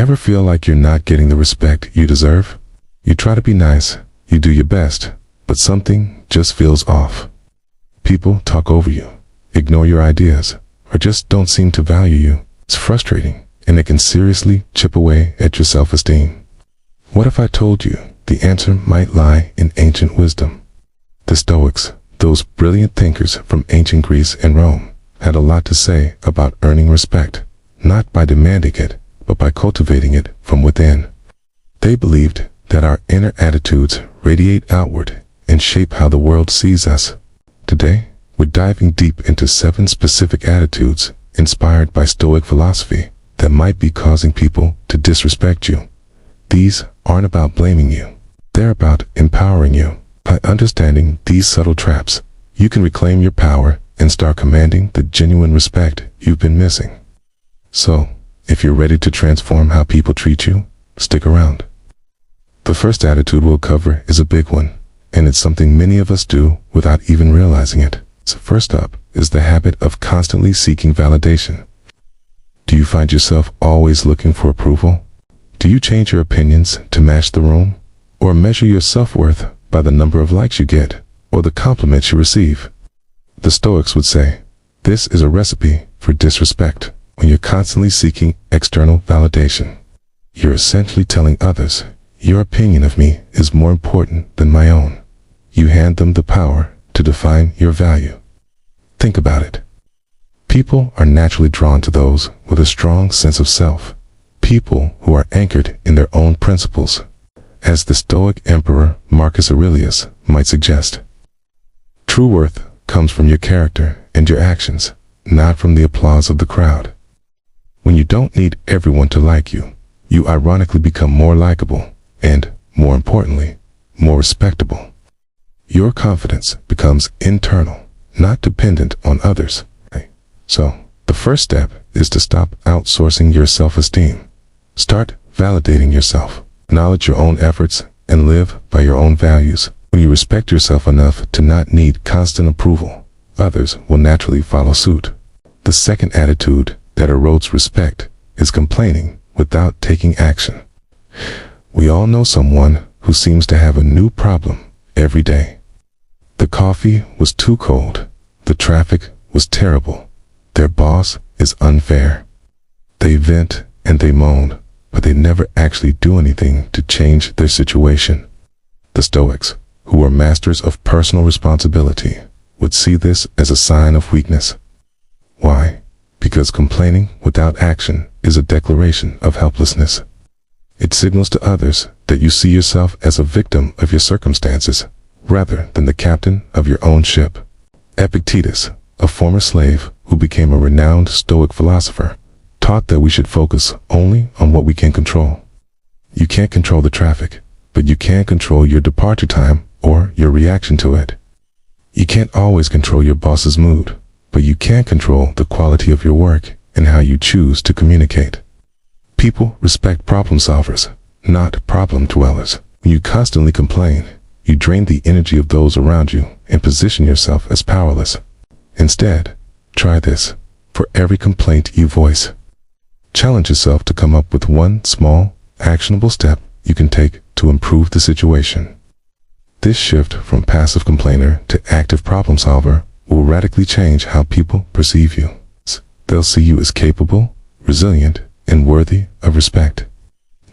Ever feel like you're not getting the respect you deserve? You try to be nice, you do your best, but something just feels off. People talk over you, ignore your ideas, or just don't seem to value you. It's frustrating, and it can seriously chip away at your self-esteem. What if I told you the answer might lie in ancient wisdom? The Stoics, those brilliant thinkers from ancient Greece and Rome, had a lot to say about earning respect, not by demanding it, but by cultivating it from within. They believed that our inner attitudes radiate outward and shape how the world sees us. Today, we're diving deep into 7 specific attitudes inspired by Stoic philosophy that might be causing people to disrespect you. These aren't about blaming you. They're about empowering you. By understanding these subtle traps, you can reclaim your power and start commanding the genuine respect you've been missing. So, if you're ready to transform how people treat you, stick around. The first attitude we'll cover is a big one, and it's something many of us do without even realizing it. So first up is the habit of constantly seeking validation. Do you find yourself always looking for approval? Do you change your opinions to match the room? Or measure your self-worth by the number of likes you get, or the compliments you receive? The Stoics would say, this is a recipe for disrespect. When you're constantly seeking external validation, you're essentially telling others, your opinion of me is more important than my own. You hand them the power to define your value. Think about it. People are naturally drawn to those with a strong sense of self, people who are anchored in their own principles, as the Stoic Emperor Marcus Aurelius might suggest. True worth comes from your character and your actions, not from the applause of the crowd. When you don't need everyone to like you, you ironically become more likable and, more importantly, more respectable. Your confidence becomes internal, not dependent on others. So, the first step is to stop outsourcing your self-esteem. Start validating yourself. Acknowledge your own efforts and live by your own values. When you respect yourself enough to not need constant approval, others will naturally follow suit. The second attitude that erodes respect is complaining without taking action. We all know someone who seems to have a new problem every day. The coffee was too cold. The traffic was terrible. Their boss is unfair. They vent and they moan, but they never actually do anything to change their situation. The Stoics, who were masters of personal responsibility, would see this as a sign of weakness. Why? Because complaining without action is a declaration of helplessness. It signals to others that you see yourself as a victim of your circumstances, rather than the captain of your own ship. Epictetus, a former slave who became a renowned Stoic philosopher, taught that we should focus only on what we can control. You can't control the traffic, but you can control your departure time or your reaction to it. You can't always control your boss's mood, but you can control the quality of your work and how you choose to communicate. People respect problem solvers, not problem dwellers. When you constantly complain, you drain the energy of those around you and position yourself as powerless. Instead, try this. For every complaint you voice, challenge yourself to come up with one small, actionable step you can take to improve the situation. This shift from passive complainer to active problem solver will radically change how people perceive you. They'll see you as capable, resilient, and worthy of respect.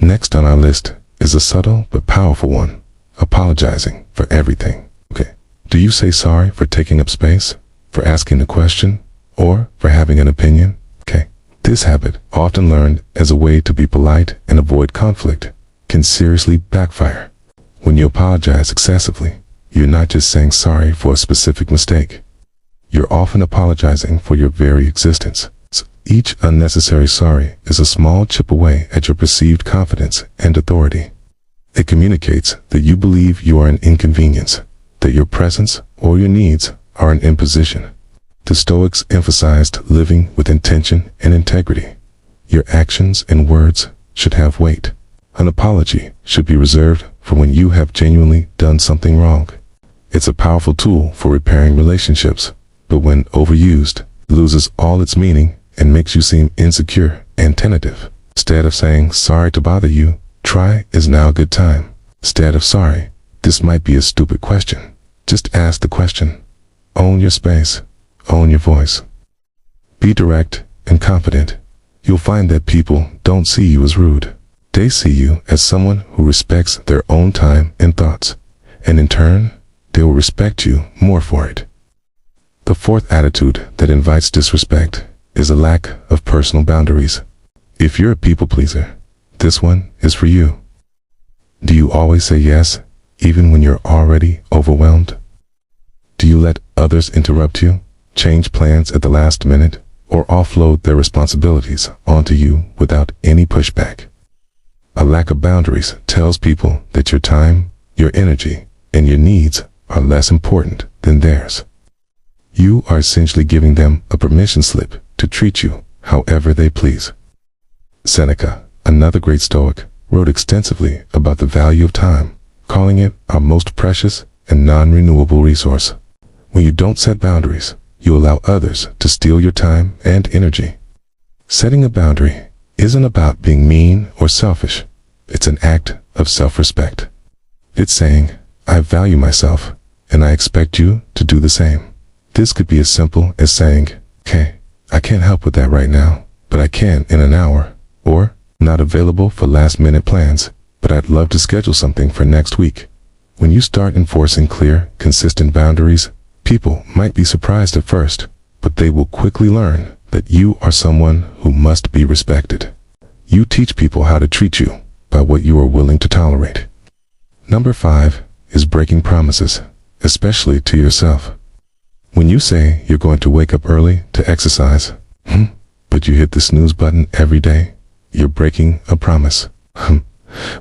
Next on our list is a subtle but powerful one: apologizing for everything. Okay. Do you say sorry for taking up space, for asking a question, or for having an opinion? Okay. This habit, often learned as a way to be polite and avoid conflict, can seriously backfire. When you apologize excessively, you're not just saying sorry for a specific mistake. You're often apologizing for your very existence. So each unnecessary sorry is a small chip away at your perceived confidence and authority. It communicates that you believe you are an inconvenience, that your presence or your needs are an imposition. The Stoics emphasized living with intention and integrity. Your actions and words should have weight. An apology should be reserved for when you have genuinely done something wrong. It's a powerful tool for repairing relationships, but when overused, it loses all its meaning and makes you seem insecure and tentative. Instead of saying, sorry to bother you, try, is now a good time. Instead of sorry, this might be a stupid question. Just ask the question. Own your space. Own your voice. Be direct and confident. You'll find that people don't see you as rude. They see you as someone who respects their own time and thoughts, and in turn, they will respect you more for it. The fourth attitude that invites disrespect is a lack of personal boundaries. If you're a people pleaser, this one is for you. Do you always say yes, even when you're already overwhelmed? Do you let others interrupt you, change plans at the last minute, or offload their responsibilities onto you without any pushback? A lack of boundaries tells people that your time, your energy, and your needs are less important than theirs. You are essentially giving them a permission slip to treat you however they please. Seneca, another great Stoic, wrote extensively about the value of time, calling it our most precious and non-renewable resource. When you don't set boundaries, you allow others to steal your time and energy. Setting a boundary isn't about being mean or selfish. It's an act of self-respect. It's saying, I value myself, and I expect you to do the same. This could be as simple as saying, okay, I can't help with that right now, but I can in an hour. Or, not available for last-minute plans, but I'd love to schedule something for next week. When you start enforcing clear, consistent boundaries, people might be surprised at first, but they will quickly learn that you are someone who must be respected. You teach people how to treat you by what you are willing to tolerate. Number 5 is breaking promises, especially to yourself. When you say you're going to wake up early to exercise, but you hit the snooze button every day, you're breaking a promise.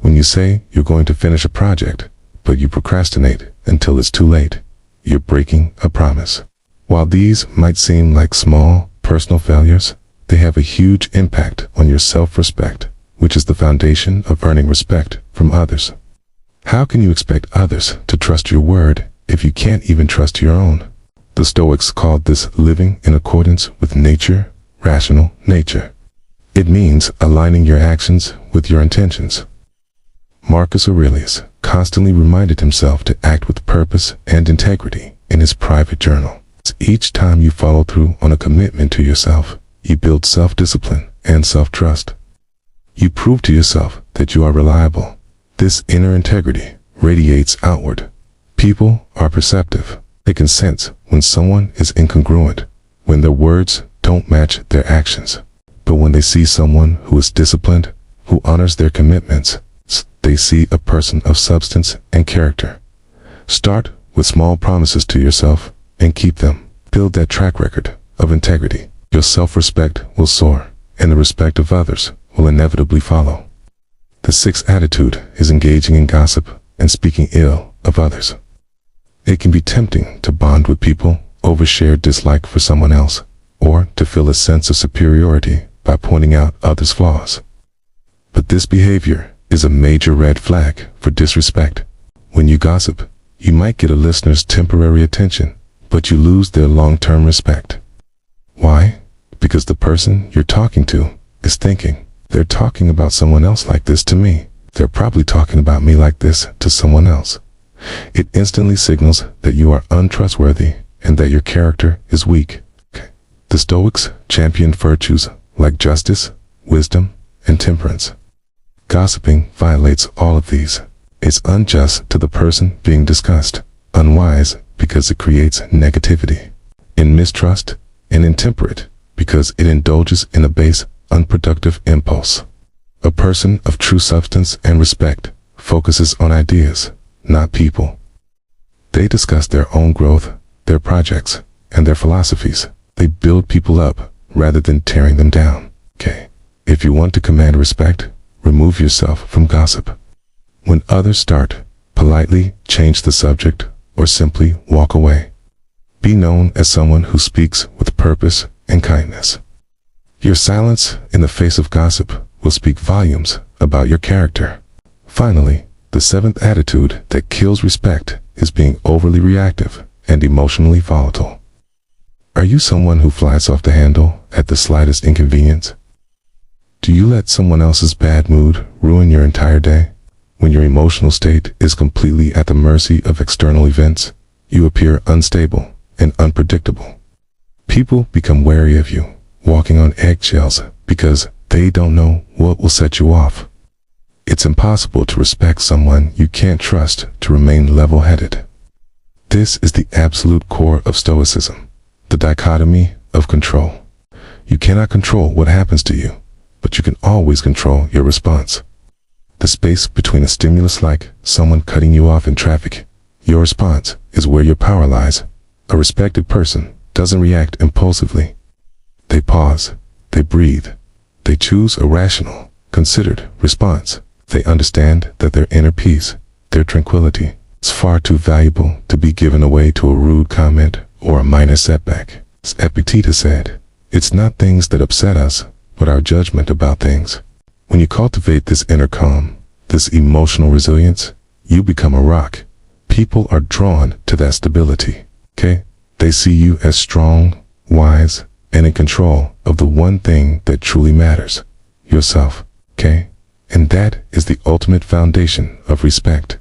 When you say you're going to finish a project, but you procrastinate until it's too late, you're breaking a promise. While these might seem like small, personal failures, they have a huge impact on your self-respect, which is the foundation of earning respect from others. How can you expect others to trust your word if you can't even trust your own? The Stoics called this living in accordance with nature, rational nature. It means aligning your actions with your intentions. Marcus Aurelius constantly reminded himself to act with purpose and integrity in his private journal. Each time you follow through on a commitment to yourself, you build self-discipline and self-trust. You prove to yourself that you are reliable. This inner integrity radiates outward. People are perceptive. They can sense when someone is incongruent, when their words don't match their actions. But when they see someone who is disciplined, who honors their commitments, they see a person of substance and character. Start with small promises to yourself and keep them. Build that track record of integrity. Your self-respect will soar, and the respect of others will inevitably follow. The sixth attitude is engaging in gossip and speaking ill of others. It can be tempting to bond with people over shared dislike for someone else, or to feel a sense of superiority by pointing out others' flaws. But this behavior is a major red flag for disrespect. When you gossip, you might get a listener's temporary attention, but you lose their long-term respect. Why? Because the person you're talking to is thinking, they're talking about someone else like this to me. They're probably talking about me like this to someone else. It instantly signals that you are untrustworthy and that your character is weak. The Stoics championed virtues like justice, wisdom, and temperance. Gossiping violates all of these. It's unjust to the person being discussed, unwise because it creates negativity, and mistrust, and intemperate because it indulges in a base, unproductive impulse. A person of true substance and respect focuses on ideas, not people. They discuss their own growth, their projects, and their philosophies. They build people up rather than tearing them down. If you want to command respect, remove yourself from gossip. When others start, politely change the subject or simply walk away. Be known as someone who speaks with purpose and kindness. Your silence in the face of gossip will speak volumes about your character. Finally, the seventh attitude that kills respect is being overly reactive and emotionally volatile. Are you someone who flies off the handle at the slightest inconvenience? Do you let someone else's bad mood ruin your entire day? When your emotional state is completely at the mercy of external events, you appear unstable and unpredictable. People become wary of you, walking on eggshells because they don't know what will set you off. It's impossible to respect someone you can't trust to remain level-headed. This is the absolute core of Stoicism, the dichotomy of control. You cannot control what happens to you, but you can always control your response. The space between a stimulus like someone cutting you off in traffic, your response, is where your power lies. A respected person doesn't react impulsively. They pause, they breathe, they choose a rational, considered response. They understand that their inner peace, their tranquility, is far too valuable to be given away to a rude comment or a minor setback. As Epictetus said, it's not things that upset us, but our judgment about things. When you cultivate this inner calm, this emotional resilience, you become a rock. People are drawn to that stability, okay? They see you as strong, wise, and in control of the one thing that truly matters, yourself, okay? And that is the ultimate foundation of respect.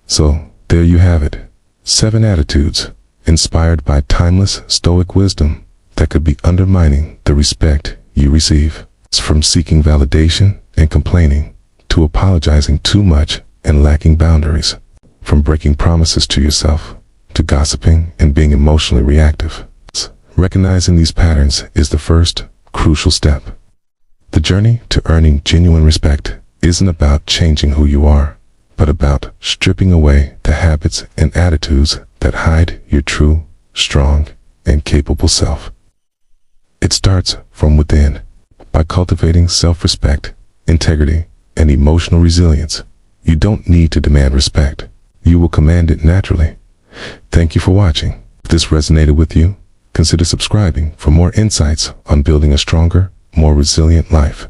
So, there you have it. 7 attitudes, inspired by timeless Stoic wisdom, that could be undermining the respect you receive. It's from seeking validation and complaining, to apologizing too much and lacking boundaries. From breaking promises to yourself, to gossiping and being emotionally reactive. Recognizing these patterns is the first, crucial step. The journey to earning genuine respect isn't about changing who you are, but about stripping away the habits and attitudes that hide your true, strong, and capable self. It starts from within, by cultivating self-respect, integrity, and emotional resilience. You don't need to demand respect. You will command it naturally. Thank you for watching. If this resonated with you, consider subscribing for more insights on building a stronger, more resilient life.